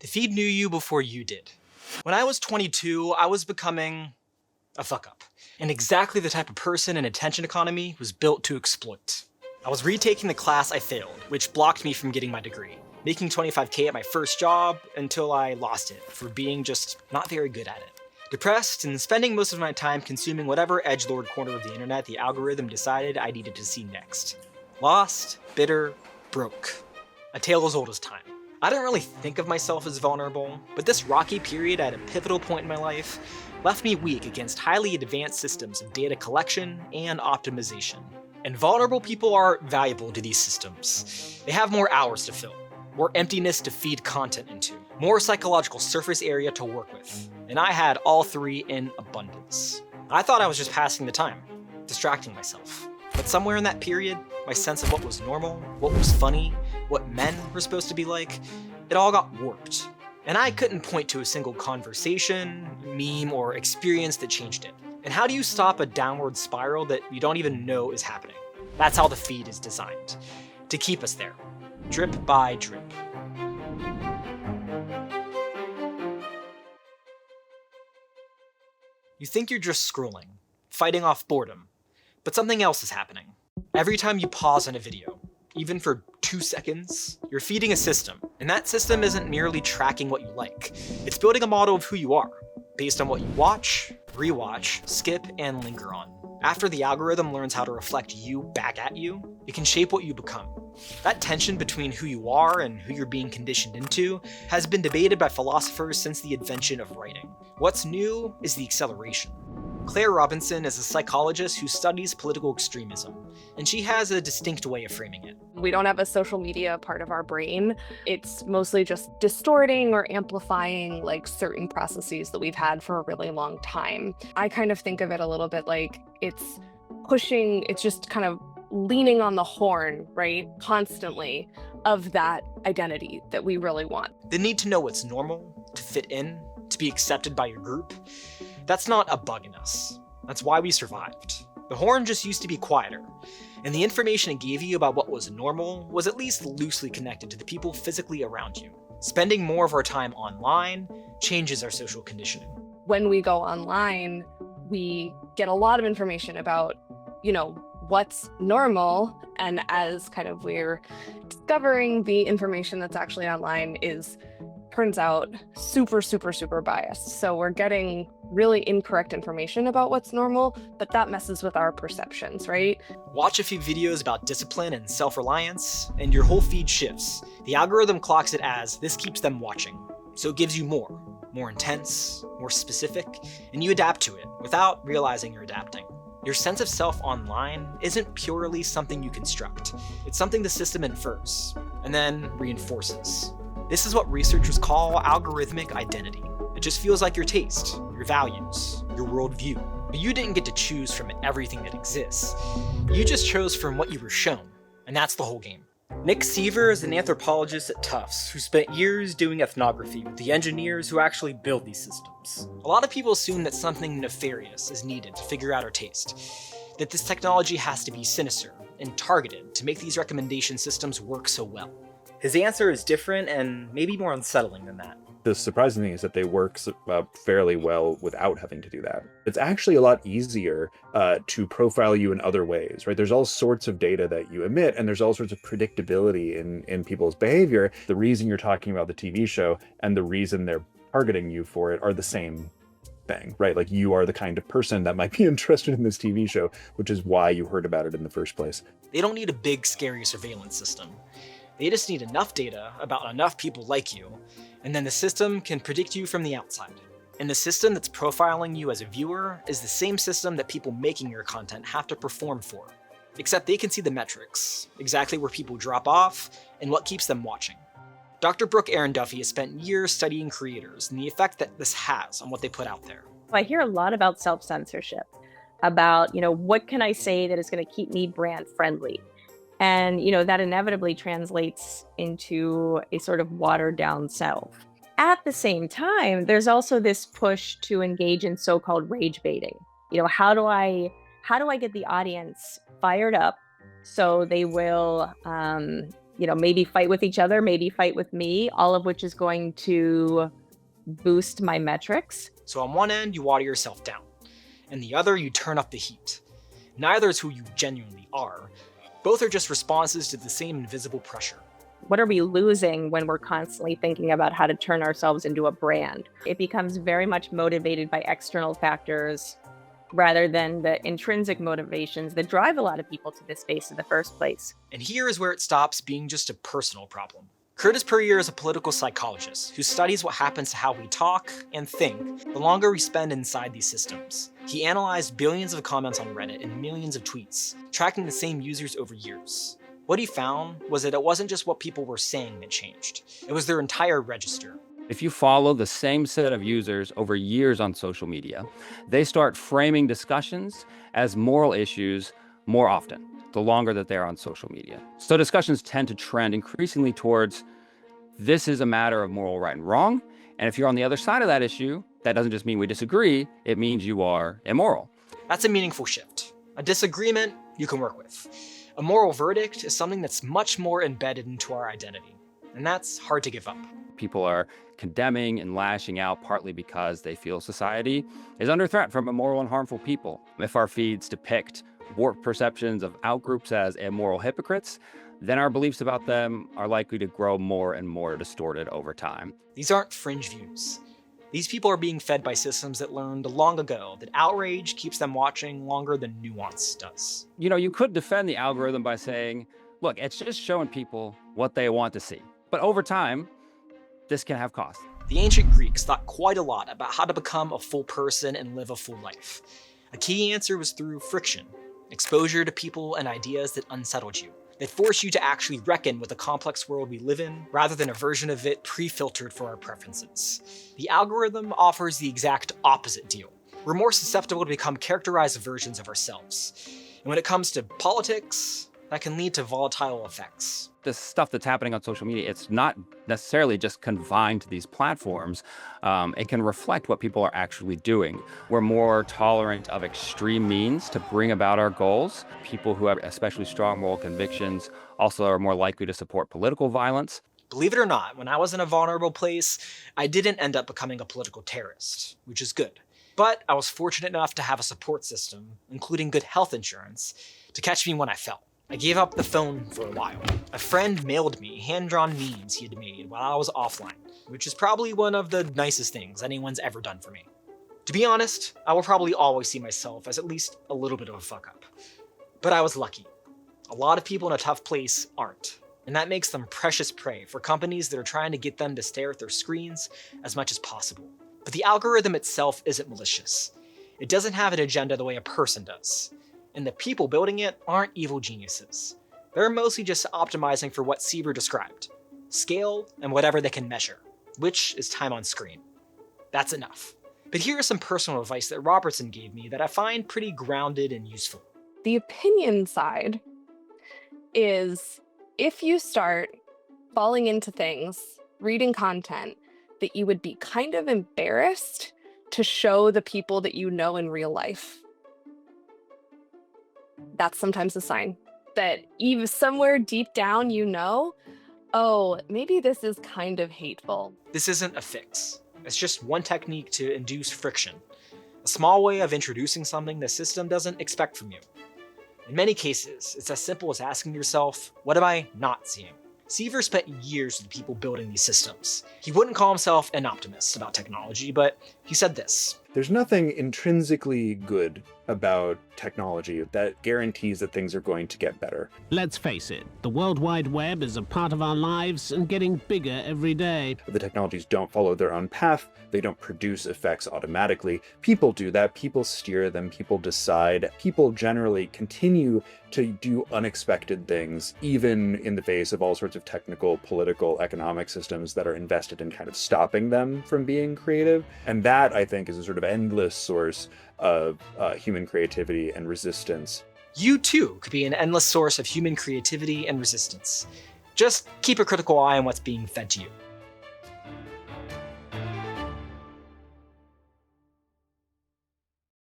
The feed knew you before you did. When I was 22, I was becoming a fuck-up, and exactly the type of person an attention economy was built to exploit. I was retaking the class I failed, which blocked me from getting my degree, making $25K at my first job until I lost it for being just not very good at it. Depressed and spending most of my time consuming whatever edgelord corner of the internet the algorithm decided I needed to see next. Lost, bitter, broke. A tale as old as time. I don't really think of myself as vulnerable, but this rocky period at a pivotal point in my life left me weak against highly advanced systems of data collection and optimization. And vulnerable people are valuable to these systems. They have more hours to fill, more emptiness to feed content into, more psychological surface area to work with. And I had all three in abundance. I thought I was just passing the time, distracting myself. But somewhere in that period, my sense of what was normal, what was funny, what men were supposed to be like, it all got warped. And I couldn't point to a single conversation, meme, or experience that changed it. And how do you stop a downward spiral that you don't even know is happening? That's how the feed is designed, to keep us there, drip by drip. You think you're just scrolling, fighting off boredom, but something else is happening. Every time you pause on a video, even for 2 seconds, you're feeding a system, and that system isn't merely tracking what you like. It's building a model of who you are, based on what you watch, rewatch, skip, and linger on. After the algorithm learns how to reflect you back at you, it can shape what you become. That tension between who you are and who you're being conditioned into has been debated by philosophers since the invention of writing. What's new is the acceleration. Claire Robertson is a psychologist who studies political extremism, and she has a distinct way of framing it. We don't have a social media part of our brain. It's mostly just distorting or amplifying like certain processes that we've had for a really long time. I kind of think of it a little bit like it's just kind of leaning on the horn, right? Constantly of that identity that we really want. The need to know what's normal, to fit in, to be accepted by your group. That's not a bug in us. That's why we survived. The horn just used to be quieter, and the information it gave you about what was normal was at least loosely connected to the people physically around you. Spending more of our time online changes our social conditioning. When we go online, we get a lot of information about, what's normal, and as kind of we're discovering, the information that's actually online turns out super, super, super biased. So we're getting really incorrect information about what's normal, but that messes with our perceptions, right? Watch a few videos about discipline and self-reliance, and your whole feed shifts. The algorithm clocks it as this keeps them watching, so it gives you more intense, more specific, and you adapt to it without realizing you're adapting. Your sense of self online isn't purely something you construct. It's something the system infers, and then reinforces. This is what researchers call algorithmic identity. It just feels like your taste, your values, your worldview. But you didn't get to choose from everything that exists. You just chose from what you were shown, and that's the whole game. Nick Seaver is an anthropologist at Tufts who spent years doing ethnography with the engineers who actually build these systems. A lot of people assume that something nefarious is needed to figure out our taste, that this technology has to be sinister and targeted to make these recommendation systems work so well. His answer is different and maybe more unsettling than that. The surprising thing is that they work fairly well without having to do that. It's actually a lot easier to profile you in other ways, right? There's all sorts of data that you emit, and there's all sorts of predictability in people's behavior. The reason you're talking about the TV show and the reason they're targeting you for it are the same thing, right? Like, you are the kind of person that might be interested in this TV show, which is why you heard about it in the first place. They don't need a big, scary surveillance system. They just need enough data about enough people like you, and then the system can predict you from the outside. And the system that's profiling you as a viewer is the same system that people making your content have to perform for. Except they can see the metrics, exactly where people drop off, and what keeps them watching. Dr. Brooke, Erin, Duffy has spent years studying creators and the effect that this has on what they put out there. I hear a lot about self-censorship, about, what can I say that is going to keep me brand friendly? And, that inevitably translates into a sort of watered down self. At the same time, there's also this push to engage in so-called rage baiting. How do I get the audience fired up so they will maybe fight with each other, maybe fight with me, all of which is going to boost my metrics. So on one end, you water yourself down, and the other, you turn up the heat. Neither is who you genuinely are. Both are just responses to the same invisible pressure. What are we losing when we're constantly thinking about how to turn ourselves into a brand? It becomes very much motivated by external factors rather than the intrinsic motivations that drive a lot of people to this space in the first place. And here is where it stops being just a personal problem. Curtis Puryear is a political psychologist who studies what happens to how we talk and think the longer we spend inside these systems. He analyzed billions of comments on Reddit and millions of tweets, tracking the same users over years. What he found was that it wasn't just what people were saying that changed, it was their entire register. If you follow the same set of users over years on social media, they start framing discussions as moral issues more often, the longer that they're on social media. So discussions tend to trend increasingly towards this is a matter of moral right and wrong. And if you're on the other side of that issue, that doesn't just mean we disagree, it means you are immoral. That's a meaningful shift. A disagreement you can work with. A moral verdict is something that's much more embedded into our identity, and that's hard to give up. People are condemning and lashing out partly because they feel society is under threat from immoral and harmful people. If our feeds depict warped perceptions of outgroups as immoral hypocrites, then our beliefs about them are likely to grow more and more distorted over time. These aren't fringe views. These people are being fed by systems that learned long ago that outrage keeps them watching longer than nuance does. You could defend the algorithm by saying, look, it's just showing people what they want to see. But over time, this can have costs. The ancient Greeks thought quite a lot about how to become a full person and live a full life. A key answer was through friction, exposure to people and ideas that unsettled you, that force you to actually reckon with the complex world we live in, rather than a version of it pre-filtered for our preferences. The algorithm offers the exact opposite deal. We're more susceptible to become characterized versions of ourselves. And when it comes to politics, that can lead to volatile effects. This stuff that's happening on social media, it's not necessarily just confined to these platforms. It can reflect what people are actually doing. We're more tolerant of extreme means to bring about our goals. People who have especially strong moral convictions also are more likely to support political violence. Believe it or not, when I was in a vulnerable place, I didn't end up becoming a political terrorist, which is good. But I was fortunate enough to have a support system, including good health insurance, to catch me when I fell. I gave up the phone for a while. A friend mailed me hand-drawn memes he had made while I was offline, which is probably one of the nicest things anyone's ever done for me. To be honest, I will probably always see myself as at least a little bit of a fuck-up. But I was lucky. A lot of people in a tough place aren't, and that makes them precious prey for companies that are trying to get them to stare at their screens as much as possible. But the algorithm itself isn't malicious. It doesn't have an agenda the way a person does. And the people building it aren't evil geniuses. They're mostly just optimizing for what Seaver described. Scale and whatever they can measure, which is time on screen. That's enough. But here is some personal advice that Robertson gave me that I find pretty grounded and useful. The opinion side is if you start falling into things, reading content that you would be kind of embarrassed to show the people that you know in real life, that's sometimes a sign that even somewhere deep down oh, maybe this is kind of hateful. This isn't a fix. It's just one technique to induce friction. A small way of introducing something the system doesn't expect from you. In many cases, it's as simple as asking yourself, what am I not seeing? Seaver spent years with people building these systems. He wouldn't call himself an optimist about technology, but he said this. There's nothing intrinsically good about technology that guarantees that things are going to get better. Let's face it, the World Wide Web is a part of our lives and getting bigger every day. The technologies don't follow their own path. They don't produce effects automatically. People do that. People steer them. People decide. People generally continue to do unexpected things, even in the face of all sorts of technical, political, economic systems that are invested in kind of stopping them from being creative. And that, I think, is a sort of endless source of human creativity and resistance. You too could be an endless source of human creativity and resistance. Just keep a critical eye on what's being fed to you.